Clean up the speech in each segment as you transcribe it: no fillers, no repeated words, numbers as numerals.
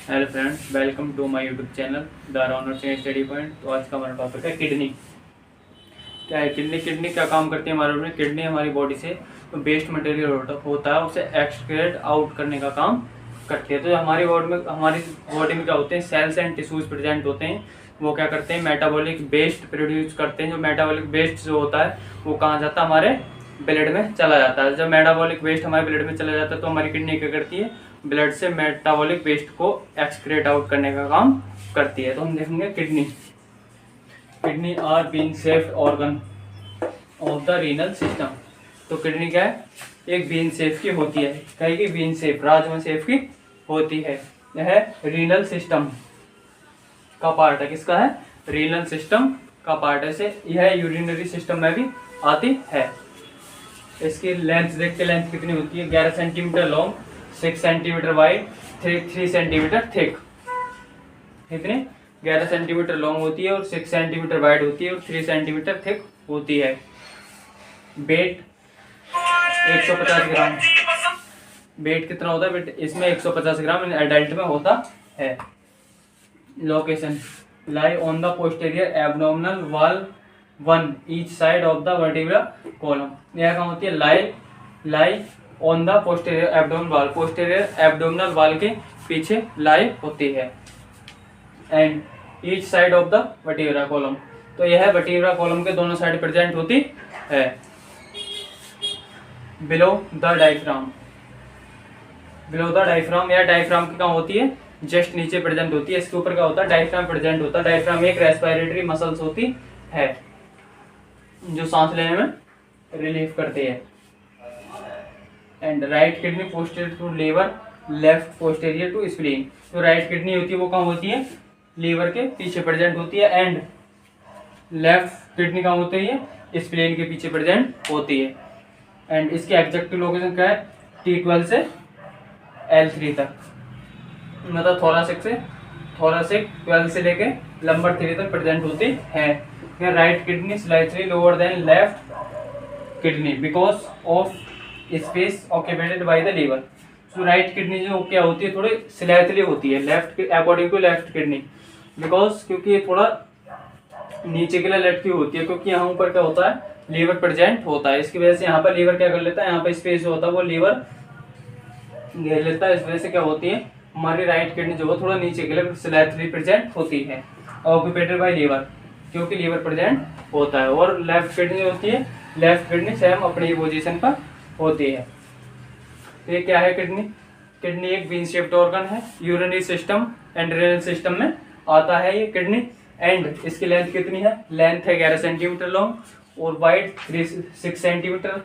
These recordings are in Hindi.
Hello friends, welcome to my YouTube channel the Runners Study Point. तो आज का हमारा टॉपिक है किडनी। क्या है किडनी? किडनी क्या काम करती है हमारे में? किडनी हमारी बॉडी से जो वेस्ट मटेरियल होता है उसे एक्सक्रीट आउट करने का काम करती है। तो हमारी बॉडी में क्या होते हैं, सेल्स एंड टिश्यूज प्रेजेंट होते हैं। वो क्या करते हैं, मेटाबॉलिक वेस्ट प्रोड्यूस करते हैं। जो मेटाबॉलिक वेस्ट जो होता है वो कहाँ जाता है, हमारे ब्लड में चला जाता है। जब मेटाबॉलिक वेस्ट हमारे ब्लड में चला जाता है तो हमारी किडनी क्या करती है, ब्लड से मेटाबॉलिक वेस्ट को एक्सक्रीट आउट करने का काम करती है। तो हम देखेंगे kidney. Kidney are bean shaped organ of the renal system. तो किडनी क्या है, एक बीन शेप की होती है। कहीं की बीन शेप, राजमा शेप की होती है। यह रीनल सिस्टम का पार्ट है। किसका है? रीनल सिस्टम का पार्ट है। से यह यूरिनरी सिस्टम में भी आती है। इसकी लेंथ देखते, लेंथ कितनी होती है, 11 centimetre long, 6 centimetre wide, 3 centimetre thick. कितनी? 11 सेंटीमीटर लॉन्ग होती है और 6 सेंटीमीटर वाइड होती है और 3 सेंटीमीटर थिक होती है। वेट 150 ग्राम। वेट कितना होता है? वेट इसमें 150 ग्राम एडल्ट में होता है। Location lie on the posterior abdominal wall one each side of the vertebral column. यह कहाँ होती है? Lie on the posterior abdominal wall. Posterior abdominal wall के पीछे लाई होती है। And each side of the vertebral column. तो यह वर्टिब्रल कॉलम के दोनों साइड प्रेजेंट होती है। Below the diaphragm. Below the diaphragm, या डायफ्राम की कहाँ होती है? जस्ट नीचे प्रेजेंट होती है। इसके ऊपर क्या होता है? डायफ्राम प्रेजेंट होता है। डायफ्राम एक रेस्पिरेटरी मसल्स होती है जो सांस लेने में रिलीफ करती है। And right kidney posterior to liver, left posterior to spleen. जो राइट किडनी होती है वो कहाँ होती है? लीवर के पीछे प्रेजेंट होती है। एंड लेफ्ट किडनी कहाँ होती है? स्प्लीन के पीछे प्रेजेंट होती है। एंड इसकी एग्जैक्ट लोकेशन क्या है? T12 से L3 तक, मतलब थोरासिक 12 से लेके लंबर 3 तक प्रेजेंट होती है। Right kidney slightly lower than left kidney because of space occupied by the liver. So right kidney जो क्या होती है, थोड़ी स्लाइटली होती है left according to left kidney, because क्योंकि ये थोड़ा नीचे के लिए लटकी होती है, क्योंकि यहाँ ऊपर क्या होता है, लीवर प्रेजेंट होता है। इसकी वजह से यहाँ पर लीवर क्या कर लेता है, यहाँ पर स्पेस होता है वो लीवर घेर लेता है। इस वजह से क्या होती है, हमारी राइट किडनी जो है थोड़ा नीचे के लिए स्लाइटली प्रेजेंट होती है, ऑक्यूपाइड बाय लीवर, क्योंकि लीवर प्रेजेंट होता है। और लेफ्ट किडनी होती है, लेफ्ट किडनी सेम अपनी पोजीशन पर होती है। तो ये क्या है किडनी? किडनी एक बीन शेप्ड ऑर्गन है, urinary system and renal system में आता है ये किडनी। एंड इसकी लेंथ कितनी है? लेंथ है 11 सेंटीमीटर लॉन्ग और वाइड 6 सेंटीमीटर,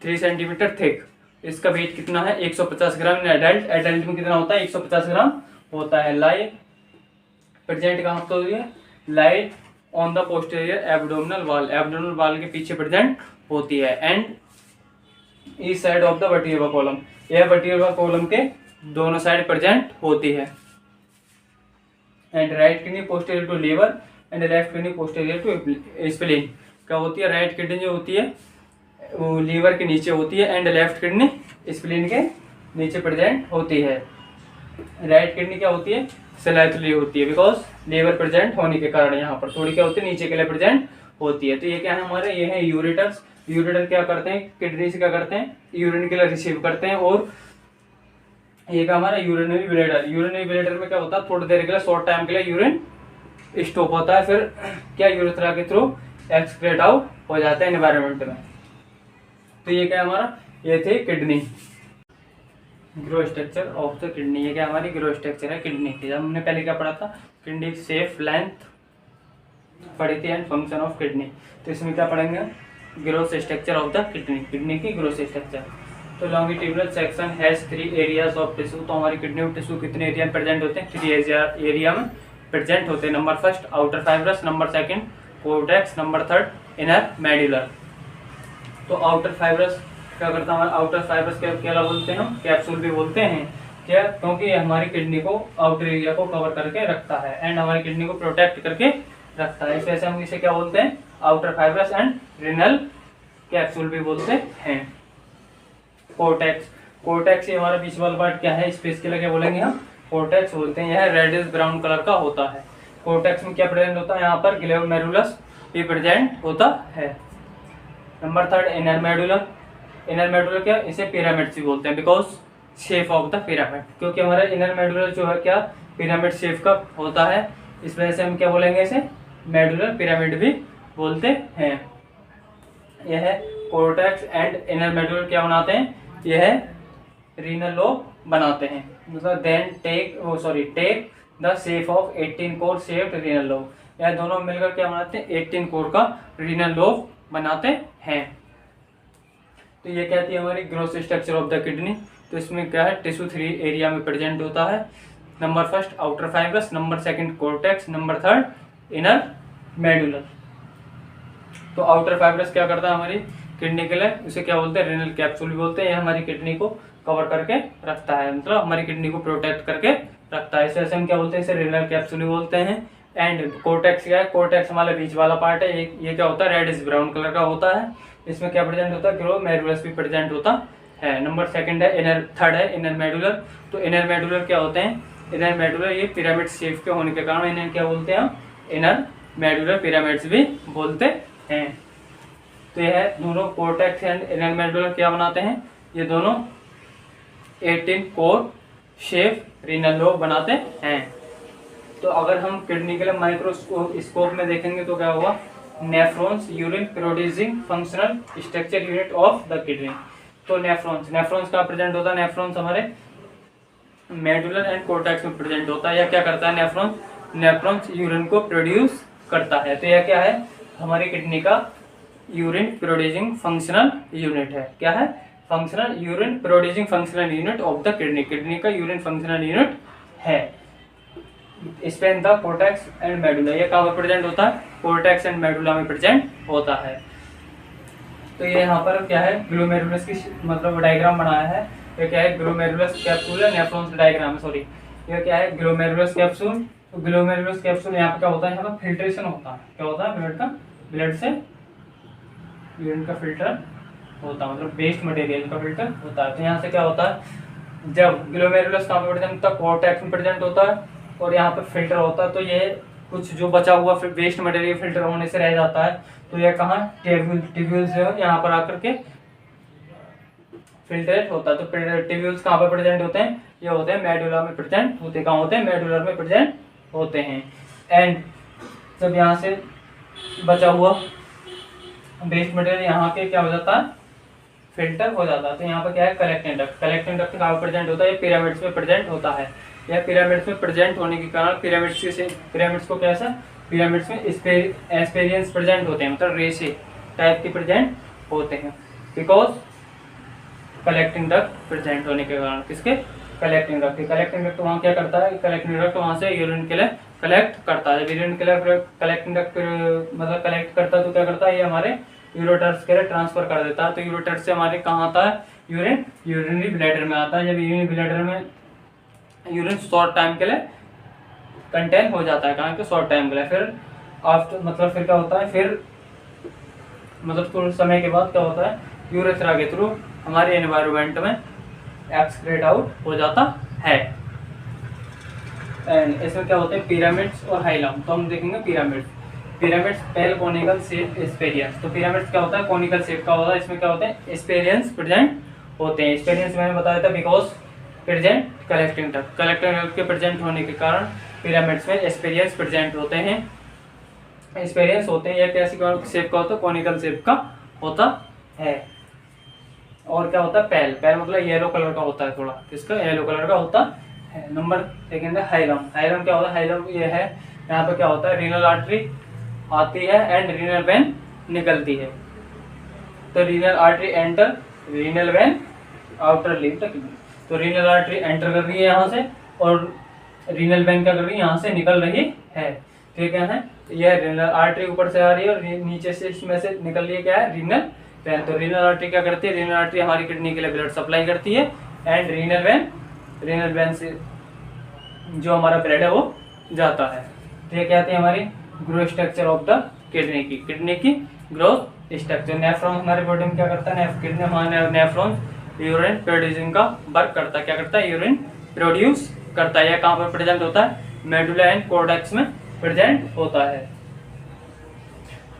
3 सेंटीमीटर थिक। इसका वेट कितना है? 150 ग्राम। एडल्ट में कितना होता है? 150 ग्राम होता है। लाई प्रेजेंट कहाँ होती है? Lie on the posterior abdominal wall, abdominal wall के पीछे प्रेजेंट होती है। And each side of the vertebral column, यह वर्टिब्रल कॉलम के दोनों साइड प्रेजेंट होती है। And right kidney posterior to liver and left kidney posterior to spleen. क्या होती है? राइट किडनी जो होती है वो लीवर के नीचे होती है एंड लेफ्ट किडनी स्प्लीन के नीचे प्रेजेंट होती है। राइट किडनी क्या होती है? स्लाइटली होती है, बिकॉज लीवर प्रेजेंट होने के कारण यहाँ पर थोड़ी क्या होती है, नीचे के लिए प्रेजेंट होती है। तो ये क्या है हमारे? ये है यूरेटर्स। यूरेटर क्या करते हैं? किडनी से क्या करते हैं? यूरिन के लिए रिसीव करते हैं। और ये क्या हमारा? Urinary bladder. यूरिनरी ब्लैडर में क्या होता है, थोड़ी देर के लिए, शॉर्ट टाइम के लिए यूरिन स्टॉप होता है, फिर क्या यूरेथ्रा के थ्रू एक्सक्रीट आउट हो जाता है एनवायरमेंट में। तो ये क्या हमारा? ये थे kidney. Grow structure of the kidney. ये क्या हमारी ग्रो स्ट्रक्चर है किडनी की। जब हमने पहले क्या पढ़ा था, किडनी शेप, लेंथ पढ़ी थी एंड फंक्शन ऑफ किडनी। तो इसमें क्या पढ़ेंगे? Growth structure of the kidney, kidney की ग्रोथ स्ट्रक्चर। तो longitudinal section has 3 areas of tissue. तो हमारी किडनी में टिश्यू कितने एरिया में प्रेजेंट होते हैं? 3 एरिया में प्रेजेंट होते हैं। Number first outer fibrous, number second cortex, number third inner medullary. तो आउटर फाइब्रस क्या करता है हमारा? आउटर फाइब्रस क्या बोलते हैं हम? कैप्सूल भी बोलते हैं। क्या? क्योंकि हमारी किडनी को आउटर एरिया को कवर करके रखता है एंड हमारी किडनी को प्रोटेक्ट करके रखता है। इस वजह से हम इसे क्या बोलते हैं? Outer fibrous and renal capsule भी बोलते हैं। कोर्टेक्स, कोर्टेक्स ये हमारा बीच वाला पार्ट क्या है? स्पेस के लिए क्या बोलेंगे हम? कोर्टेक्स बोलते हैं, यह रेडिश ब्राउन कलर का होता है। कोर्टेक्स में क्या प्रेजेंट होता है, यहाँ पर ग्लोमेरुलस भी प्रेजेंट होता है। Number 3 inner medullary. Inner medullary क्या, इसे पिरामिड्स भी बोलते हैं because shape of the pyramid, क्योंकि हमारा इनर मेडुलर जो है क्या पिरामिड शेप का होता है, इस वजह से हम क्या बोलेंगे, इसे मेडुलर पिरामिड भी बोलते हैं। यह कोर्टेक्स एंड इनर मेडुलर क्या बनाते हैं, यह रीनल लोब बनाते हैं, मतलब then take the shape of 18 core shaped renal lobe. यह दोनों मिलकर क्या बनाते हैं, 18 कोर का रीनल लोब बनाते हैं। तो ये क्या थी हमारी gross structure of the kidney. तो इसमें क्या है, टिश्यू 3 एरिया में प्रेजेंट होता है। Number 1 outer fibrous, number 2 cortex, number 3 inner medullary. तो आउटर फाइब्रस क्या करता है हमारी किडनी के लिए, उसे क्या बोलते हैं, रेनल कैप्सूल भी बोलते हैं। यह हमारी किडनी को कवर करके रखता है, मतलब हमारी किडनी को प्रोटेक्ट करके रखता है, इस वजह से हम क्या बोलते हैं, इसे रेनल कैप्सूल भी बोलते हैं। एंड कोर्टेक्स क्या है, कोर्टेक्स हमारा बीच वाला पार्ट है, ये क्या होता है, रेडिश ब्राउन कलर का होता है। इसमें क्या प्रेजेंट होता है, ग्लोमेरुलस भी प्रेजेंट होता है। नंबर 2 है थर्ड है इनर मेडुलर। तो इनर मेडुलर क्या होते हैं, इनर मेडुलर ये पिरामिड शेप के होने के कारण इन्हें क्या बोलते हैं, इनर मेडुलर पिरामिड्स भी बोलते हैं। तो यह दोनों कोर्टेक्स एंड इनर मेडुलर क्या बनाते हैं, ये दोनों 18 कोर शेप रीनल लोब बनाते हैं। तो अगर हम किडनी के लिए माइक्रोस्कोप में देखेंगे तो क्या होगा, nephrons urine producing functional structure unit of the kidney. तो नेफ्रॉन्स का प्रेजेंट होता है, नेफ्रॉन्स हमारे मेडुलर एंड कोर्टेक्स में प्रेजेंट होता है। यह क्या करता है, नेफ्रॉन्स यूरिन को प्रोड्यूस करता है। तो यह क्या है, हमारी किडनी का यूरिन प्रोड्यूसिंग फंक्शनल यूनिट है। क्या है, functional urine producing functional unit of the kidney का यूरिन फंक्शनल यूनिट है। Spain the cortex and medulla, ये कहाँ पर प्रेजेंट होता है, कोर्टेक्स एंड मेडुला में प्रेजेंट होता है। तो ये यहाँ पर क्या है, ग्लोमेरुलस की मतलब डायग्राम बनाया है। ये क्या है, ग्लोमेरुलस कैप्सूल है, नेफ्रॉन्स डायग्राम, सॉरी ये क्या है, ग्लोमेरुलस कैप्सूल। तो ग्लोमेरुलस कैप्सूल यहाँ पे क्या होता है, यहाँ पर फिल्ट्रेशन होता है। क्या होता है, ब्लड से यूरिन का फिल्टर होता है, मतलब वेस्ट मटेरियल का फिल्टर होता है। तो यहाँ से क्या होता है, जब ग्लोमेरुलस कहाँ पर प्रेजेंट होता है, कोर्टेक्स में प्रेजेंट होता है, और यहाँ पर फिल्टर होता है। तो ये कुछ जो बचा हुआ वेस्ट मटेरियल फिल्टर होने से रह जाता है, तो ये कहाँ टिब्यूल्स जो है यहाँ पर आकर के फिल्ट्रेट होता है। तो टिब्यूल्स कहाँ पर प्रेजेंट होते हैं, ये होते हैं मेडुला में प्रेजेंट होते हैं। कहाँ होते हैं, मेडुलर में प्रेजेंट होते हैं। एंड जब यहाँ से बचा हुआ वेस्ट मटेरियल यहाँ के क्या हो जाता है, फिल्टर हो जाता है। तो यहाँ पर क्या है, कलेक्टिंग डक्ट कहाँ प्रेजेंट होता है, ये पिरामिड्स में प्रेजेंट होता है। यह पिरामिड्स में प्रेजेंट होने के कारण पिरामिड्स को कैसा, पिरामिड्स में एस्पेरियंस प्रेजेंट होते हैं, मतलब रेशे टाइप के प्रेजेंट होते हैं, बिकॉज कलेक्टिंग डक्ट प्रेजेंट होने के कारण। किसके, कलेक्टिंग डक्ट वहाँ क्या करता है, कलेक्टिंग डक्ट वहाँ से यूरिन के लिए कलेक्ट करता है। जब यूरिन के लिए कलेक्टिंग डक्ट मतलब कलेक्ट करता है तो क्या करता है, ये हमारे यूरोटर्स के लिए ट्रांसफर कर देता है। तो यूरोटर्स से हमारे कहाँ आता है, यूरिनरी ब्लैडर में आता है। जब यूरिनरी ब्लैडर में यूरिन शॉर्ट टाइम के लिए कंटेन हो जाता है, कहाँ के शॉर्ट टाइम के लिए, फिर आफ्टर मतलब फिर क्या होता है, फिर मतलब थोड़े समय के बाद क्या होता है, यूरेथ्रा के थ्रू हमारे एनवायरनमेंट में एक्सक्रीट आउट हो जाता है। एंड इसमें क्या होते हैं, पिरामिड्स और हाइलम। तो हम देखेंगे पिरामिड्स पहले कोनिकल शेप एस्पेरियंस। तो पिरामिड्स क्या होता है, कोनिकल शेप का होता है। इसमें क्या होते हैं, एस्पेरियंस प्रेजेंट होते हैं। एस्पेरियंस मैंने बताया था बिकॉज प्रेजेंट कलेक्टिंग डक्ट के प्रेजेंट होने के कारण पिरामिड्स में एस्पेरियंस प्रेजेंट होते हैं। एस्पेरियंस होते हैं, यह कैसी शेप का होता है, कोनिकल शेप का होता है। और क्या होता है, पैल मतलब येलो कलर का होता है, थोड़ा किसका, येलो कलर का होता है। नंबर सेकेंड है हाइलम क्या होता है, हाइलम ये है, यहाँ पे क्या होता है, रीनल आर्टरी आती है एंड रीनल वेन निकलती है। तो renal artery enter, renal vein outer leave the kidney. तो रीनल आर्टरी एंटर कर रही है यहाँ से, और रीनल वेन क्या कर रही है, यहाँ से निकल रही है। ठीक है, यह रीनल आर्टरी ऊपर से आ रही है और नीचे से इसमें से निकल रही है, क्या है, रीनल वेन। तो रीनल आर्टरी क्या करती है, रीनल आर्टरी हमारी किडनी के लिए ब्लड सप्लाई करती है, एंड रीनल वेन से जो हमारा ब्लड है वो जाता है। तो ये क्या आती है, हमारी growth structure of the kidney की ग्रोथ स्ट्रक्चर। नेफ्रॉन हमारे बॉडी में क्या करता है, किडनी हमारे नेफ्रॉन यूरिन प्रोड्यूसिंग का वर्क करता है। क्या करता है, यूरिन प्रोड्यूस करता है, या कहाँ पर प्रेजेंट होता है, मेडुला एंड कॉर्टेक्स में प्रेजेंट होता है।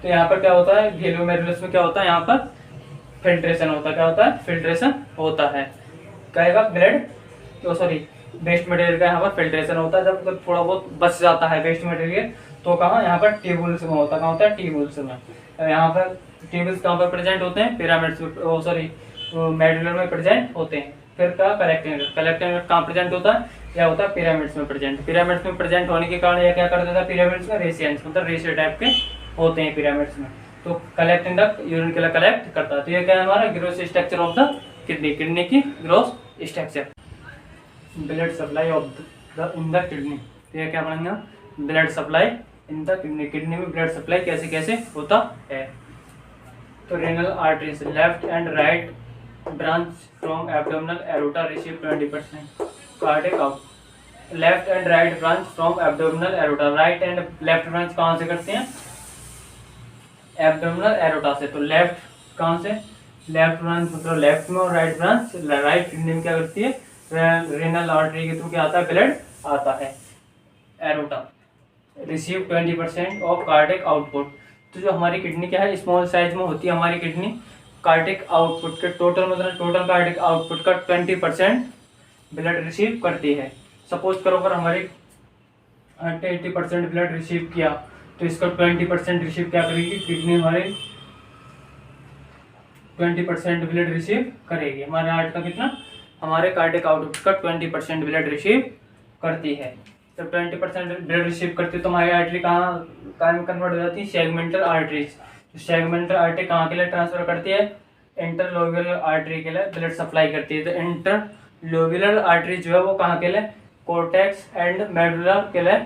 तो यहाँ पर क्या होता है, ग्लोमेरुलस में क्या होता है, यहाँ पर फिल्ट्रेशन होता है, क्या होता है, फिल्ट्रेशन होता है, क्या ब्लड तो सॉरी वेस्ट मटेरियल का यहाँ पर फिल्ट्रेशन होता है। जब थोड़ा बहुत बच जाता है वेस्ट मटेरियल तो कहाँ, यहाँ पर ट्यूबुल्स में होता है, कहाँ होता है, ट्यूबुल्स में। यहाँ पर ट्यूबुल्स कहाँ पर प्रेजेंट होते हैं, पिरामिड्स सॉरी मेडुलर में प्रेजेंट होते हैं। फिर क्या, कलेक्टिंग नट कहाँ प्रेजेंट होता है, यह होता है पिरामिड्स में प्रेजेंट। पिरामिड्स में प्रेजेंट होने के कारण यह क्या कर देता है, पिरामिड्स में रेसियंस मतलब रेशियो टाइप के होते हैं पिरामिड्स में। तो कलेक्टिंग डक्ट यूरिन के लिए कलेक्ट करता है। तो ये क्या है हमारा gross structure of the kidney, kidney की gross structure. Blood supply of the in the kidney, तो ये क्या बनेगा, blood supply in the kidney, kidney में ब्लड सप्लाई कैसे कैसे होता है। तो renal arteries left and right branch from abdominal aorta receive 20% cardiac out. Left and right branch from abdominal aorta, right and left branch कहाँ से करते हैं, एब्डोमिनल एरोटा से। तो लेफ्ट कहाँ से, लेफ्ट ब्रांच मतलब लेफ्ट में, और राइट ब्रांच राइट किडनी में क्या करती है, रेनल आर्टरी के थ्रू क्या आता है, ब्लड आता है aorta. Receive 20% of cardiac output. तो जो हमारी किडनी क्या है, स्मॉल साइज में होती है हमारी किडनी, कार्डियक आउटपुट के टोटल मतलब टोटल कार्डियक आउटपुट का 20% ब्लड रिसीव करती है। सपोज करो अगर हमारी 80% ब्लड रिसीव किया तो इसका 20% रिसीव क्या करेगी किडनी, हमारी 20% ब्लड रिसीव करेगी। हमारे हार्ट का कितना, हमारे कार्डियक आउटपुट का 20% ब्लड रिसीव करती है। जब 20% ब्लड रिसीव करती है तो हमारी आर्टरी कहाँ में कन्वर्ट हो जाती है, सेगमेंटल आर्टरीज। सेगमेंटल आर्टरी कहाँ के लिए ट्रांसफर करती है, इंटरलोब्यूलर आर्टरी के लिए ब्लड सप्लाई करती है। तो इंटरलोब्यूलर आर्टरी जो है वो कहाँ के लिए, कोर्टेक्स एंड मेडुला के लिए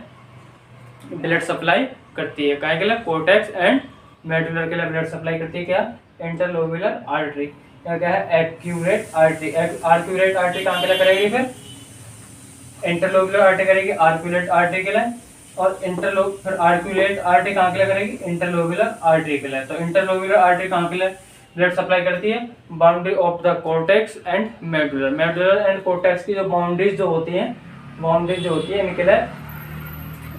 ब्लड सप्लाई करती है। कहाँ के लिए, कोर्टेक्स एंड मेडुलर के लिए ब्लड सप्लाई करती है, क्या, इंटरलोब्यूलर आर्टरी। क्या है, एक्यूरेट आर्टरी। आर्क्यूरेट आर्टरी कहाँ के लिए करेगी, फिर इंटरलोब्यूलर आर्टरी करेगी आर्क्यूलेट आर्टरी के लिए, और फिर आर्क्यूलेट आर्टरी कहाँ के लिए करेगी, इंटरलोब्यूलर आर्टरी के लिए। तो इंटरलोब्यूलर आर्टरी कहाँ के लिए ब्लड सप्लाई करती है, boundary of the cortex and medullary. Medullary and cortex की जो बाउंड्रीज जो होती हैं, बाउंड्रीज जो होती है इनके लिए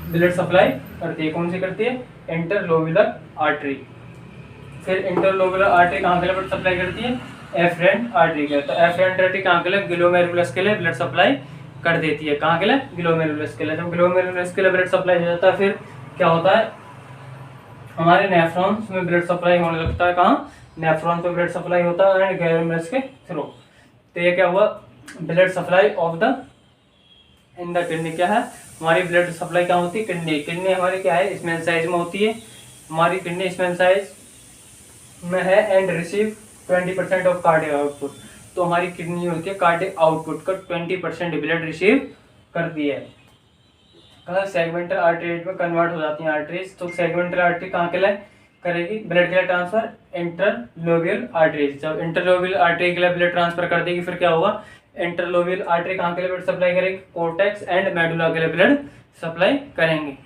ब्लड सप्लाई करती है। कौन सी करती है, इंटरलोब्यूलर आर्टरी। फिर इंटरलोब्यूलर आर्टरी कहाँ के लिए ब्लड सप्लाई करती है, एफरेंट आर्टरी के। तो एफरेंट आर्टरी कहाँ के लिए, ग्लोमेरुलस के लिए ब्लड सप्लाई कर देती है। कहाँ के लिए, ग्लोमेरुलस के लिए। जब ग्लोमेरुलस के लिए ब्लड सप्लाई हो जाता है फिर क्या होता है, हमारे नेफ्रॉन्स में ब्लड सप्लाई होने लगता है। कहाँ, नेफ्रॉन पे ब्लड सप्लाई होता है एंड ग्लोमेरुलस के थ्रू। तो ये क्या हुआ, blood supply of the in the kidney. क्या है, हमारी ब्लड सप्लाई क्या होती है, किडनी। किडनी हमारी क्या है, स्मॉल साइज में होती है। हमारी किडनी स्मॉल साइज में है and receive 20% of cardiac output. तो हमारी किडनी होती है कार्डियक आउटपुट का 20% ब्लड रिसीव करती है। कहाँ, सेगमेंटल आर्टरी में कन्वर्ट हो जाती हैं आर्टरीज। तो सेगमेंटल आर्टरी कहाँ के लिए करेगी ब्लड के लिए ट्रांसफर, इंटरलोब्यूलर आर्टरीज। जब इंटरलोब्यूलर आर्टरी के लिए ब्लड ट्रांसफर कर देगी फिर क्या होगा, इंटरलोब्यूलर आर्टरी कहाँ के लिए ब्लड सप्लाई करेगी, कोर्टेक्स एंड मेडुला के लिए ब्लड सप्लाई करेंगे।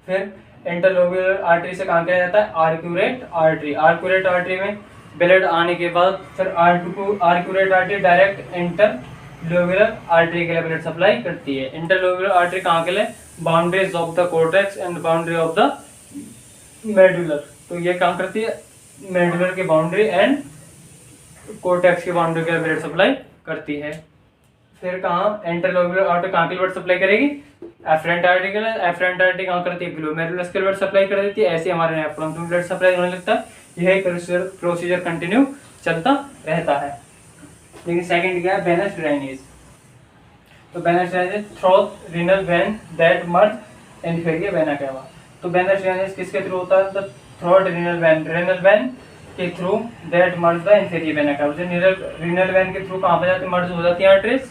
फिर इंटरलोब्यूलर आर्टरी से कहाँ किया जाता है, आर्क्यूरेट आर्टरी। आर्क्यूरेट आर्टरी में ब्लड आने के बाद फिर आर्क्यूरेट आर्टरी डायरेक्ट इंटरलोब्यूलर आर्टरी के लिए ब्लड सप्लाई करती है। इंटरलोब्यूलर आर्टरी कहाँ के लिए, boundaries of the cortex and boundary of the medullary. तो ये काम करती है, मेडुलर की बाउंड्री एंड कोर्टेक्स की बाउंड्री के लिए ब्लड सप्लाई करती है। फिर कहाँ, इंटरलोब्यूलर आर्टरी कहाँ के लिए ब्लड सप्लाई करेगी, एफरेंट आर्टरी के लिए। एफरेंट आर्टरी कहाँ करती है, ग्लोमेरुलस के लिए ब्लड सप्लाई कर देती है। ऐसे हमारे नेफ्रॉन में ब्लड सप्लाई होने लगता है। यही प्रोसीजर कंटिन्यू चलता रहता है। लेकिन सेकंड क्या है, वेनस ड्रेनेज। तो venous drainage through renal vein that merge inferior vena cava. तो वेनस ड्रेनेज किसके थ्रू होता है, तो थ्रू रीनल वेन के through that merge the inferior vena cava. जो रीनल वेन के थ्रू कहाँ पे जाती है, मर्ज हो जाती है आर्टरीज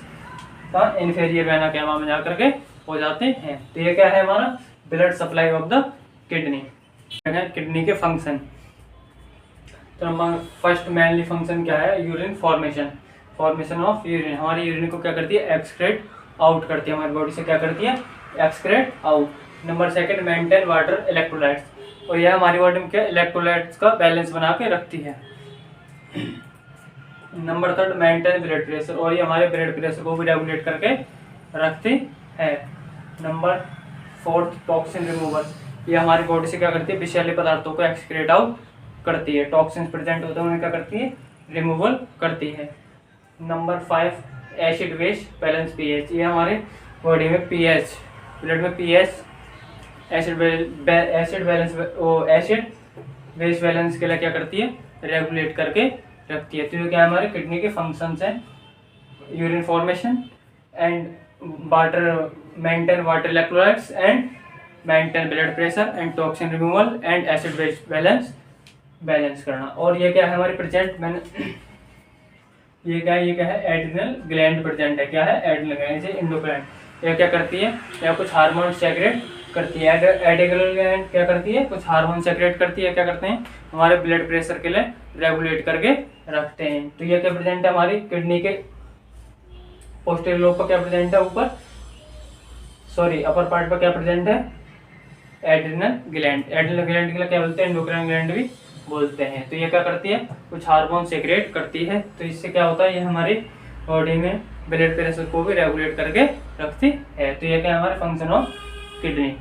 का इंफीरियर वेना कैवा में जाकर के हो जाते हैं। तो ये क्या है हमारा blood supply of the kidney. Kidney के फंक्शन, तो हमारा फर्स्ट मेनली फंक्शन क्या है, urine formation. Formation of urine, हमारी यूरिन को क्या करती है, एक्सक्रेट आउट करती है, हमारी बॉडी से क्या करती है, excrete out. Number second, maintain water electrolytes, और यह हमारी बॉडी में क्या इलेक्ट्रोलाइट्स का बैलेंस बना के रखती है। Number third, maintain blood pressure, और ये हमारे ब्लड प्रेशर को भी रेगुलेट करके रखती है। नंबर 4 टॉक्सिन रिमूवल, ये हमारी बॉडी से क्या करती है, विषैले पदार्थों को एक्सक्रीट आउट करती है। टॉक्सिन प्रेजेंट होते हैं उन्हें क्या करती है, रिमूवल करती है। Number 5 acid base balance pH, ये हमारे बॉडी में पीएच, ब्लड में pH acid balance acid base balance के लिए क्या करती है, रेगुलेट करके रखती है। तो ये क्या है, हमारे किडनी के फंक्शंस हैं, urine formation and water, maintain water electrolytes and maintain blood pressure and toxin removal and acid base balance करना। और ये क्या है हमारे प्रेजेंट, मैंने ये क्या है एड्रिनल ग्लैंड प्रेजेंट है। क्या है, एड्रिनल ग्लैंड से इंडोक्राइन, यह क्या करती है, या कुछ हार्मोन सेक्रेट करती है। एड्रिनल ग्लैंड क्या करती है, कुछ हार्मोन सेक्रेट करती है, क्या करते हैं, हमारे ब्लड प्रेशर के लिए रेगुलेट करके रखते हैं। तो ये क्या प्रेजेंट है हमारी किडनी के पोस्टीरियर लोब पर, क्या प्रेजेंट है ऊपर, सॉरी अपर पार्ट पर क्या प्रेजेंट है, एड्रिनल ग्लैंड। एड्रिनल ग्लैंड के लिए क्या बोलते हैं, एंडोक्राइन ग्लैंड भी बोलते हैं। तो ये क्या करती है, कुछ हार्मोन सेक्रेट करती है। तो इससे क्या होता है, ये हमारी बॉडी में ब्लड प्रेशर को भी रेगुलेट करके रखती है। तो ये क्या हमारे फंक्शन ऑफ किडनी।